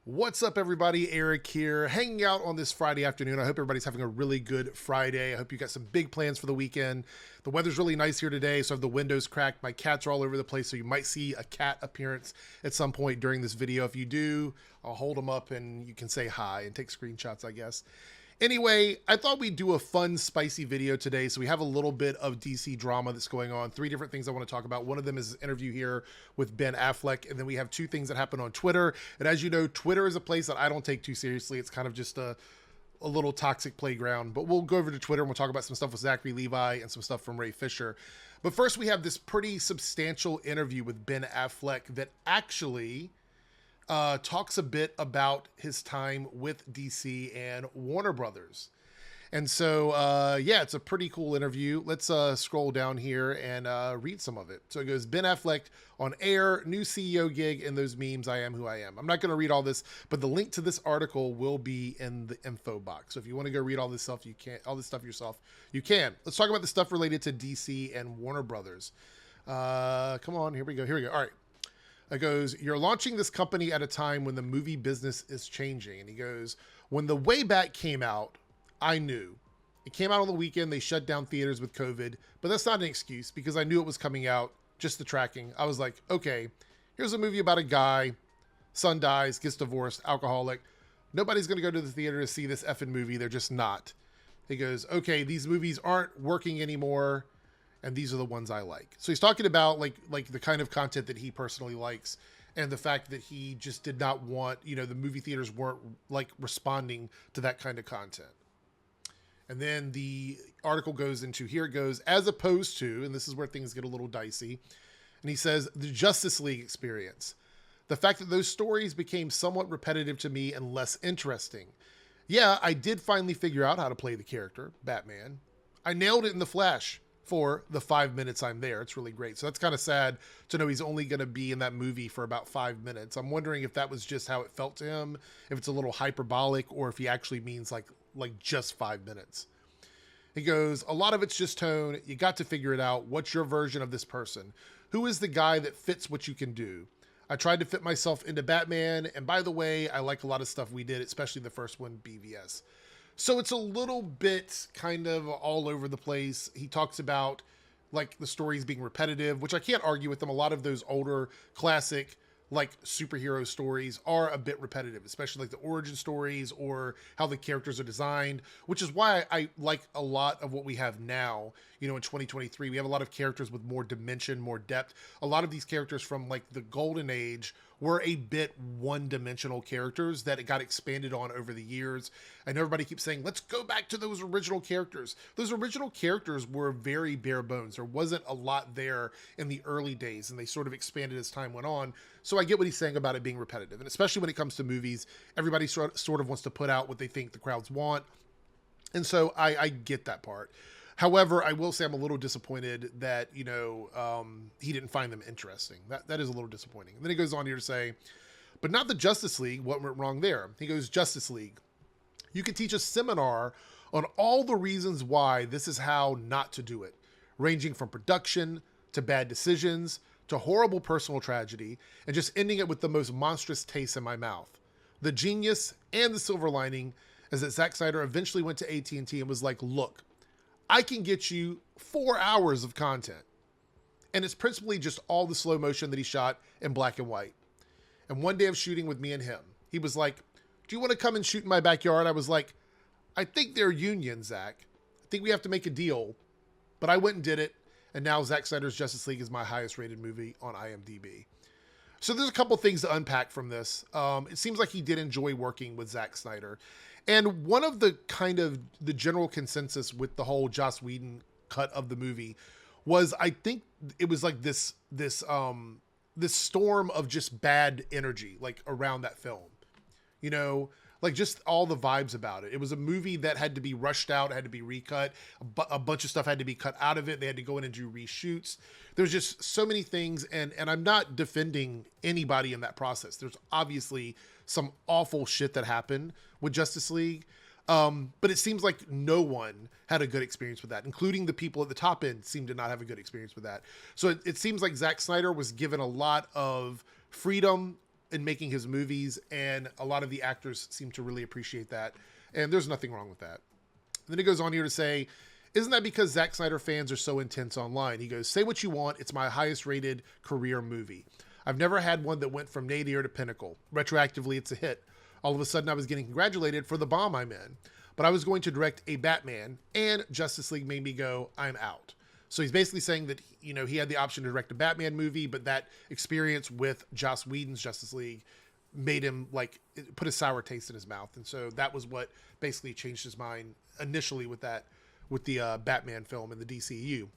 What's up, everybody? Eric here, hanging out on this Friday afternoon. I hope everybody's having a really good Friday. I hope you got some big plans for the weekend. The weather's really nice here today, so I have the windows cracked. My cats are all over the place, so you might see a cat appearance at some point during this video. If you do, I'll hold them up and you can say hi and take screenshots, I guess. Anyway, I thought we'd do a fun, spicy video today. So we have a little bit of DC drama that's going on. 3 different things I want to talk about. One of them is an interview here with Ben Affleck. And then we have 2 things that happen on Twitter. And as you know, Twitter is a place that I don't take too seriously. It's kind of just a little toxic playground. But we'll go over to Twitter and we'll talk about some stuff with Zachary Levi and some stuff from Ray Fisher. But first, we have this pretty substantial interview with Ben Affleck that actually talks a bit about his time with DC and Warner Brothers. And so, yeah, it's a pretty cool interview. Let's scroll down here and read some of it. So it goes, Ben Affleck on air, new CEO gig, and those memes, I am who I am. I'm not going to read all this, but the link to this article will be in the info box. So if you want to go read all this stuff, you can. All this stuff yourself, you can. Let's talk about the stuff related to DC and Warner Brothers. Come on, here we go. All right. It goes, you're launching this company at a time when the movie business is changing. And he goes, when The Way Back came out, I knew. It came out on the weekend. They shut down theaters with COVID, but that's not an excuse because I knew it was coming out, just the tracking. I was like, okay, here's a movie about a guy, son dies, gets divorced, alcoholic. Nobody's going to go to the theater to see this effing movie. They're just not. He goes, okay, these movies aren't working anymore. And these are the ones I like. So he's talking about like the kind of content that he personally likes and the fact that he just did not want, the movie theaters weren't like responding to that kind of content. And then the article goes into, here it goes, as opposed to, and this is where things get a little dicey. And he says, the Justice League experience. The fact that those stories became somewhat repetitive to me and less interesting. Yeah, I did finally figure out how to play the character, Batman. I nailed it in The Flash. For the 5 minutes I'm there. It's really great. So that's kind of sad to know he's only going to be in that movie for about 5 minutes. I'm wondering if that was just how it felt to him, if it's a little hyperbolic, or if he actually means like just 5 minutes. He goes, a lot of it's just tone. You got to figure it out. What's your version of this person? Who is the guy that fits what you can do? I tried to fit myself into Batman. And by the way, I like a lot of stuff we did, especially the first one, BVS. So it's a little bit kind of all over the place. He talks about like the stories being repetitive, which I can't argue with them. A lot of those older classic like superhero stories are a bit repetitive, especially like the origin stories or how the characters are designed, which is why I like a lot of what we have now, in 2023. We have a lot of characters with more dimension, more depth. A lot of these characters from like the golden age were a bit one-dimensional characters that it got expanded on over the years. And everybody keeps saying, let's go back to those original characters. Those original characters were very bare bones. There wasn't a lot there in the early days, and they sort of expanded as time went on. So I get what he's saying about it being repetitive. And especially when it comes to movies, everybody sort of wants to put out what they think the crowds want. And so I get that part. However, I will say I'm a little disappointed that, he didn't find them interesting. That is a little disappointing. And then he goes on here to say, but not the Justice League. What went wrong there? He goes, Justice League. You could teach a seminar on all the reasons why this is how not to do it, ranging from production to bad decisions to horrible personal tragedy, and just ending it with the most monstrous taste in my mouth. The genius and the silver lining is that Zack Snyder eventually went to AT&T and was like, look, I can get you 4 hours of content. And it's principally just all the slow motion that he shot in black and white. And one day of shooting with me and him, he was like, do you want to come and shoot in my backyard? I was like, I think they're union, Zach. I think we have to make a deal. But I went and did it. And now Zack Snyder's Justice League is my highest rated movie on IMDb. So there's a couple things to unpack from this. It seems like he did enjoy working with Zack Snyder. And one of the kind of the general consensus with the whole Joss Whedon cut of the movie was, I think it was like this storm of just bad energy, like around that film, like just all the vibes about it. It was a movie that had to be rushed out, had to be recut. A bunch of stuff had to be cut out of it. They had to go in and do reshoots. There's just so many things. And I'm not defending anybody in that process. There's obviously some awful shit that happened with Justice League. But it seems like no one had a good experience with that, including the people at the top end seem to not have a good experience with that. So it seems like Zack Snyder was given a lot of freedom in making his movies, and a lot of the actors seem to really appreciate that. And there's nothing wrong with that. Then he goes on here to say, isn't that because Zack Snyder fans are so intense online? He goes, say what you want. It's my highest rated career movie. I've never had one that went from nadir to pinnacle. Retroactively, it's a hit. All of a sudden, I was getting congratulated for the bomb I'm in. But I was going to direct a Batman, and Justice League made me go, I'm out. So he's basically saying that, you know, he had the option to direct a Batman movie, but that experience with Joss Whedon's Justice League made him, like, put a sour taste in his mouth. And so that was what basically changed his mind initially with that, with the Batman film in the DCU.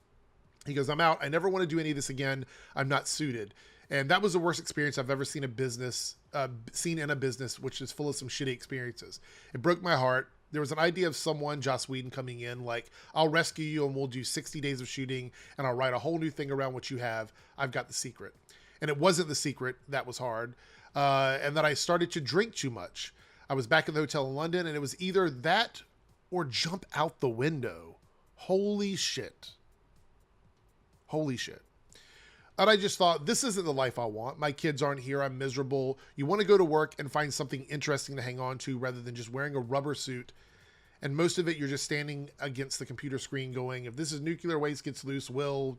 He goes, I'm out. I never want to do any of this again. I'm not suited. And that was the worst experience I've ever seen in a business, which is full of some shitty experiences. It broke my heart. There was an idea of someone, Joss Whedon, coming in like, I'll rescue you and we'll do 60 days of shooting and I'll write a whole new thing around what you have. I've got the secret. And it wasn't the secret. That was hard. And that I started to drink too much. I was back in the hotel in London, and it was either that or jump out the window. Holy shit. Holy shit. And I just thought, this isn't the life I want. My kids aren't here. I'm miserable. You want to go to work and find something interesting to hang on to rather than just wearing a rubber suit. And most of it, you're just standing against the computer screen going, if this is nuclear waste gets loose, will ...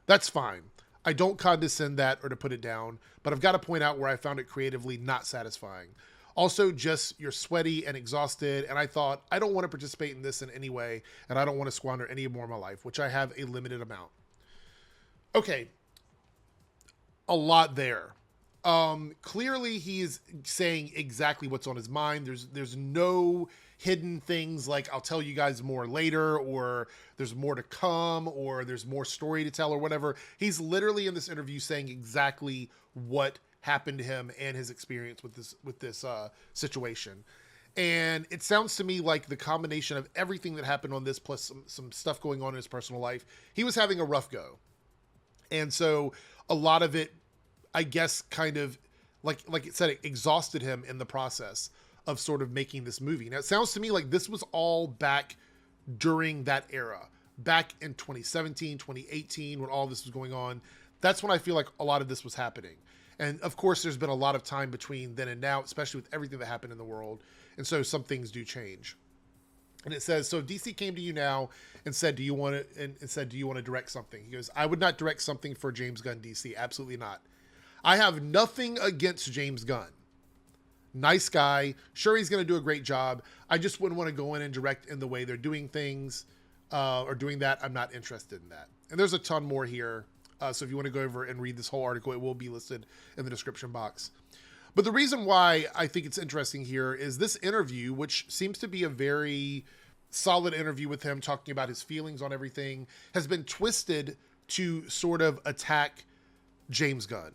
That's fine. I don't condescend that or to put it down, but I've got to point out where I found it creatively not satisfying. Also, just you're sweaty and exhausted, and I thought, I don't want to participate in this in any way, and I don't want to squander any more of my life, which I have a limited amount. Okay, a lot there. Clearly, he's saying exactly what's on his mind. There's no hidden things like I'll tell you guys more later, or there's more to come, or there's more story to tell, or whatever. He's literally in this interview saying exactly what happened to him and his experience with this situation. And it sounds to me like the combination of everything that happened on this plus some stuff going on in his personal life, he was having a rough go. And so a lot of it, I guess, kind of like it said, it exhausted him in the process of sort of making this movie. Now, it sounds to me like this was all back during that era, back in 2017, 2018, when all this was going on. That's when I feel like a lot of this was happening. And of course, there's been a lot of time between then and now, especially with everything that happened in the world. And so some things do change. And it says, so if DC came to you now and said, do you want to direct something? He goes, I would not direct something for James Gunn DC. Absolutely not. I have nothing against James Gunn. Nice guy. Sure, he's going to do a great job. I just wouldn't want to go in and direct in the way they're doing things or doing that. I'm not interested in that. And there's a ton more here. So if you want to go over and read this whole article, it will be listed in the description box. But the reason why I think it's interesting here is this interview, which seems to be a very solid interview with him talking about his feelings on everything, has been twisted to sort of attack James Gunn.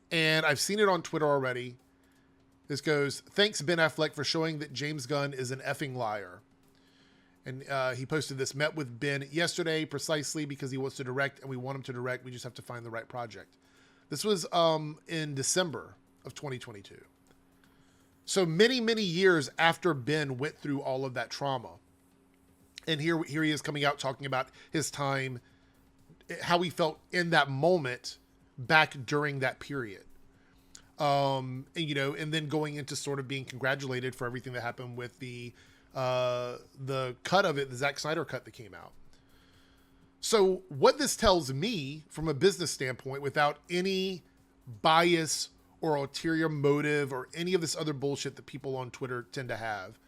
And I've seen it on Twitter already. This goes, thanks Ben Affleck for showing that James Gunn is an effing liar. And he posted this, met with Ben yesterday precisely because he wants to direct and we want him to direct. We just have to find the right project. This was in December of 2022. So many, many years after Ben went through all of that trauma. And here he is coming out talking about his time, how he felt in that moment back during that period. And, you know, and then going into sort of being congratulated for everything that happened with the cut of it, the Zack Snyder cut that came out. So what this tells me from a business standpoint, without any bias or ulterior motive or any of this other bullshit that people on Twitter tend to have,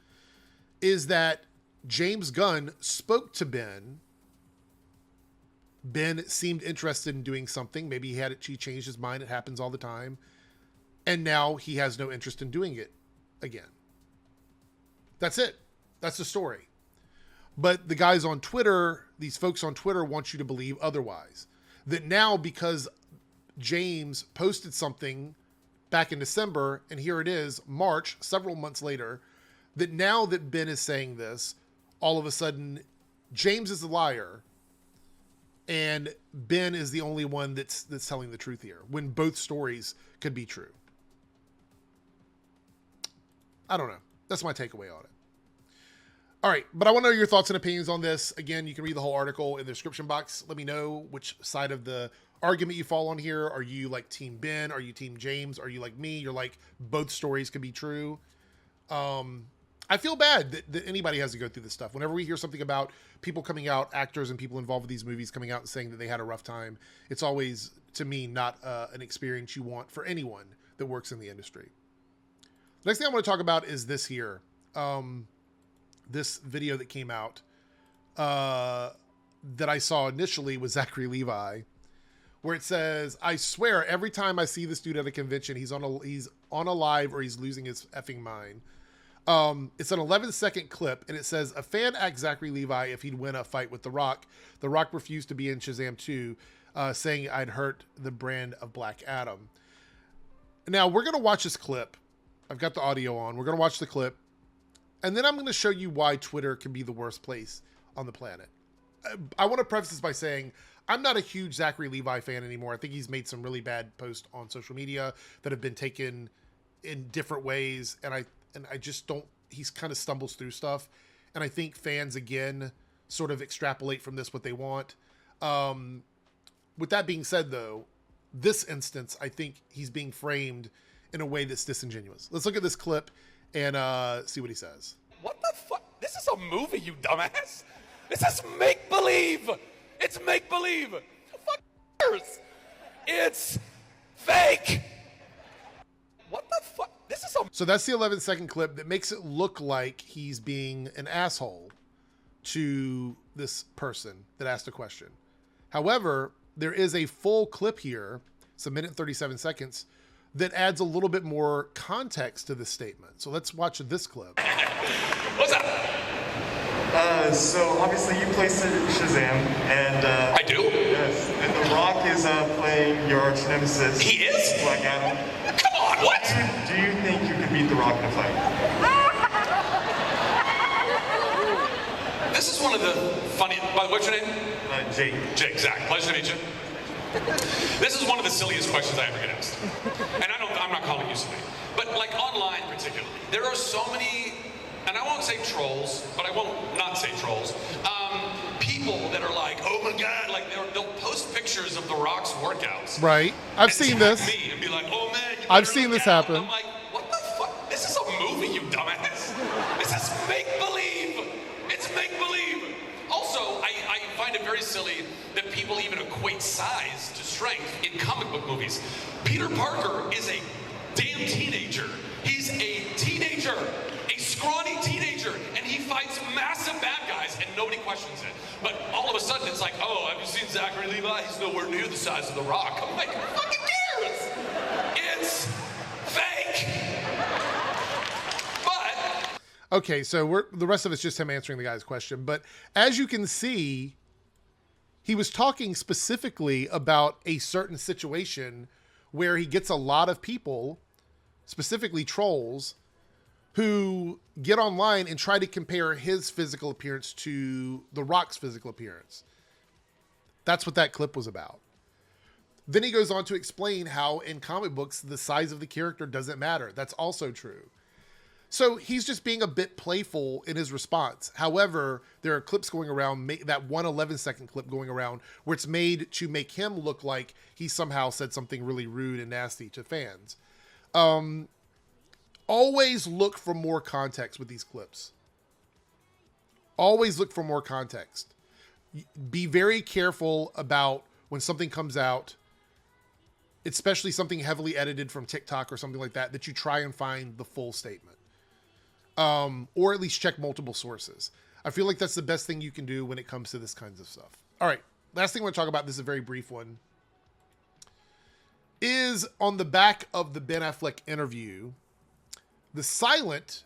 is that James Gunn spoke to Ben. Ben seemed interested in doing something. Maybe he changed his mind. It happens all the time. And now he has no interest in doing it again. That's it. That's the story. But the guys on Twitter, these folks on Twitter, want you to believe otherwise. That now, because James posted something back in December, and here it is, March, several months later, that now that Ben is saying this, all of a sudden, James is a liar, and Ben is the only one that's telling the truth here, when both stories could be true. I don't know. That's my takeaway on it. All right, but I want to know your thoughts and opinions on this. Again, you can read the whole article in the description box. Let me know which side of the argument you fall on here. Are you like Team Ben? Are you Team James? Are you like me? You're like both stories could be true. I feel bad that anybody has to go through this stuff. Whenever we hear something about people coming out, actors and people involved with these movies coming out and saying that they had a rough time, it's always, to me, not an experience you want for anyone that works in the industry. The next thing I want to talk about is this here. This video that came out that I saw initially was Zachary Levi, where it says, "I swear every time I see this dude at a convention, he's on a live or he's losing his effing mind." It's an 11-second clip, and it says, "A fan asked Zachary Levi if he'd win a fight with The Rock. The Rock refused to be in Shazam 2, saying I'd hurt the brand of Black Adam." Now, we're going to watch this clip. I've got the audio on. We're going to watch the clip. And then I'm going to show you why Twitter can be the worst place on the planet. I want to preface this by saying I'm not a huge Zachary Levi fan anymore. I think he's made some really bad posts on social media that have been taken in different ways. And I just don't, he's kind of stumbles through stuff. And I think fans, again, sort of extrapolate from this what they want. With that being said, though, this instance, I think he's being framed in a way that's disingenuous. Let's look at this clip and see what he says. What the fuck? This is a movie, you dumbass. This is make-believe. It's make-believe. Who fuck cares? It's fake. What the fuck? This is a... So that's the 11-second clip that makes it look like he's being an asshole to this person that asked a question. However, there is a full clip here. It's a minute and 37 seconds that adds a little bit more context to this statement. So let's watch this clip. What's up? So obviously you play Shazam, and I do? Yes, and The Rock is playing your arch nemesis. He is? Black Adam. Come on, what? Do you think you could beat The Rock in a fight? This is one of the funny... What's your name? Jake. Jake, Zack. Pleasure to meet you. This is one of the silliest questions I ever get asked. And I'm not calling you silly. But like online particularly, there are so many, and I won't say trolls, but I won't not say trolls, people that are like, oh my God, like they'll post pictures of The Rock's workouts. Right. I've seen this. Me and be like, oh man, I've seen this happen. I'm like, what the fuck? This is a movie, you dumbass. This is make-believe. It's make-believe. Also, I find it very silly that people even equate size to strength in comic book movies. Peter Parker is a damn teenager. He's a teenager, a scrawny teenager, and he fights massive bad guys, and nobody questions it. But all of a sudden, it's like, oh, have you seen Zachary Levi? He's nowhere near the size of The Rock. I'm like, who fucking cares? It's fake. But... Okay, so the rest of it's just him answering the guy's question. But as you can see, he was talking specifically about a certain situation where he gets a lot of people, specifically trolls, who get online and try to compare his physical appearance to The Rock's physical appearance. That's what that clip was about. Then he goes on to explain how in comic books, the size of the character doesn't matter. That's also true. So he's just being a bit playful in his response. However, there are clips going around, that one 11-second clip going around, where it's made to make him look like he somehow said something really rude and nasty to fans. Always look for more context with these clips. Always look for more context. Be very careful about when something comes out, especially something heavily edited from TikTok or something like that, that you try and find the full statement. Or at least check multiple sources. I feel like that's the best thing you can do when it comes to this kinds of stuff. All right, last thing I want to talk about, this is a very brief one, is on the back of the Ben Affleck interview, the silent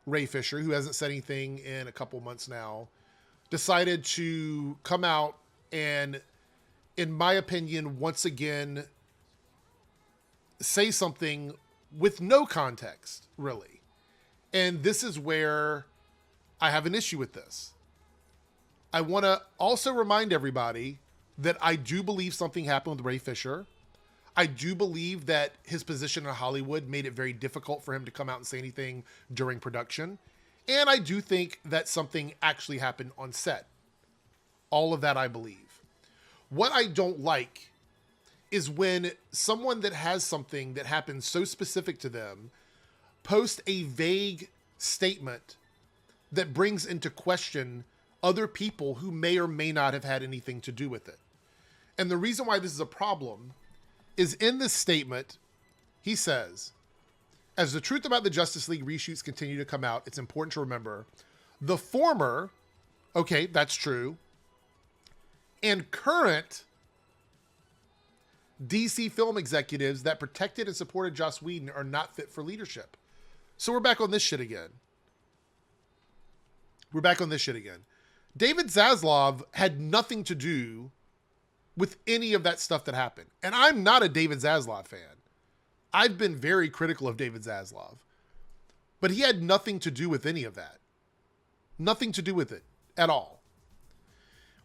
Ray Fisher, who hasn't said anything in a couple months now, decided to come out and, in my opinion, once again, say something with no context, really. And this is where I have an issue with this. I want to also remind everybody that I do believe something happened with Ray Fisher. I do believe that his position in Hollywood made it very difficult for him to come out and say anything during production. And I do think that something actually happened on set. All of that I believe. What I don't like is when someone that has something that happens so specific to them post a vague statement that brings into question other people who may or may not have had anything to do with it. And the reason why this is a problem is in this statement, he says, as the truth about the Justice League reshoots continue to come out, it's important to remember the former, okay, that's true, and current DC film executives that protected and supported Joss Whedon are not fit for leadership. So we're back on this shit again. David Zaslav had nothing to do with any of that stuff that happened. And I'm not a David Zaslav fan. I've been very critical of David Zaslav. But he had nothing to do with any of that. Nothing to do with it at all.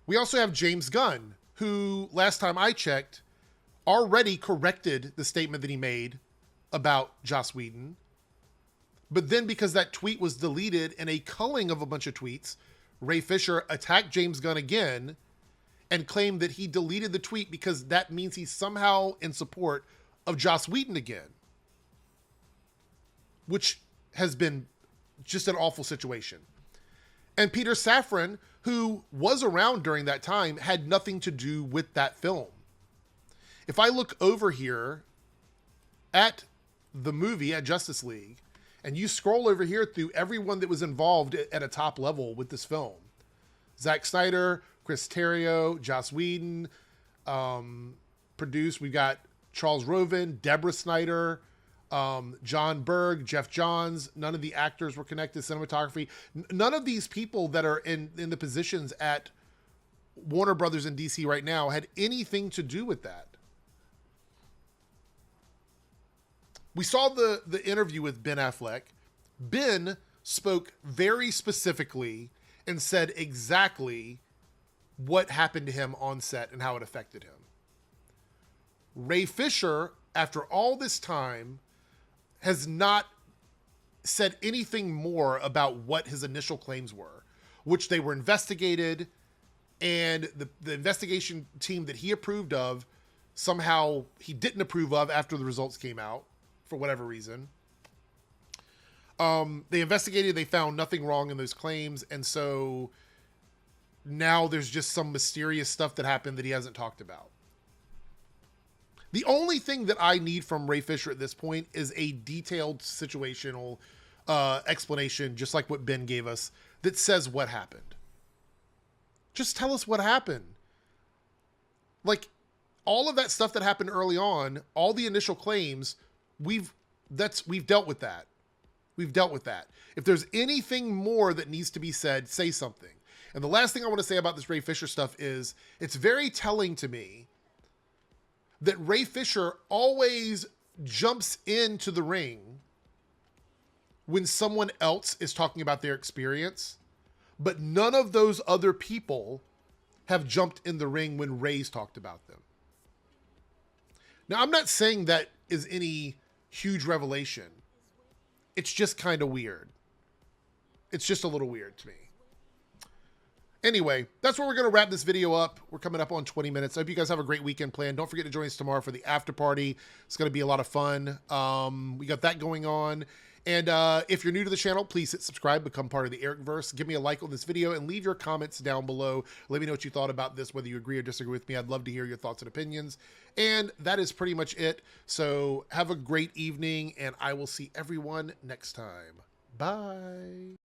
We also have James Gunn, who, last time I checked, already corrected the statement that he made about Joss Whedon. But then because that tweet was deleted in a culling of a bunch of tweets, Ray Fisher attacked James Gunn again and claimed that he deleted the tweet because that means he's somehow in support of Joss Whedon again. Which has been just an awful situation. And Peter Safran, who was around during that time, had nothing to do with that film. If I look over here at the movie, at Justice League, and you scroll over here through everyone that was involved at a top level with this film. Zack Snyder, Chris Terrio, Joss Whedon, produced. We've got Charles Roven, Deborah Snyder, John Berg, Jeff Johns. None of the actors were connected. Cinematography. None of these people that are in the positions at Warner Brothers and DC right now had anything to do with that. We saw the interview with Ben Affleck. Ben spoke very specifically and said exactly what happened to him on set and how it affected him. Ray Fisher, after all this time, has not said anything more about what his initial claims were, which they were investigated, and the investigation team that he approved of, somehow he didn't approve of after the results came out. For whatever reason. They investigated, they found nothing wrong in those claims, and so now there's just some mysterious stuff that happened that he hasn't talked about. The only thing that I need from Ray Fisher at this point is a detailed situational explanation, just like what Ben gave us, that says what happened. Just tell us what happened. Like, all of that stuff that happened early on, all the initial claims, we've dealt with that. We've dealt with that. If there's anything more that needs to be said, say something. And the last thing I want to say about this Ray Fisher stuff is it's very telling to me that Ray Fisher always jumps into the ring when someone else is talking about their experience, but none of those other people have jumped in the ring when Ray's talked about them. Now, I'm not saying that is any huge revelation. It's just kind of weird. It's just a little weird to me. Anyway, that's where we're going to wrap this video up. We're coming up on 20 minutes. I hope you guys have a great weekend planned. Don't forget to join us tomorrow for the after party. It's going to be a lot of fun. We got that going on. And if you're new to the channel, please hit subscribe, become part of the Ericverse. Give me a like on this video and leave your comments down below. Let me know what you thought about this, whether you agree or disagree with me. I'd love to hear your thoughts and opinions. And that is pretty much it. So have a great evening, and I will see everyone next time. Bye.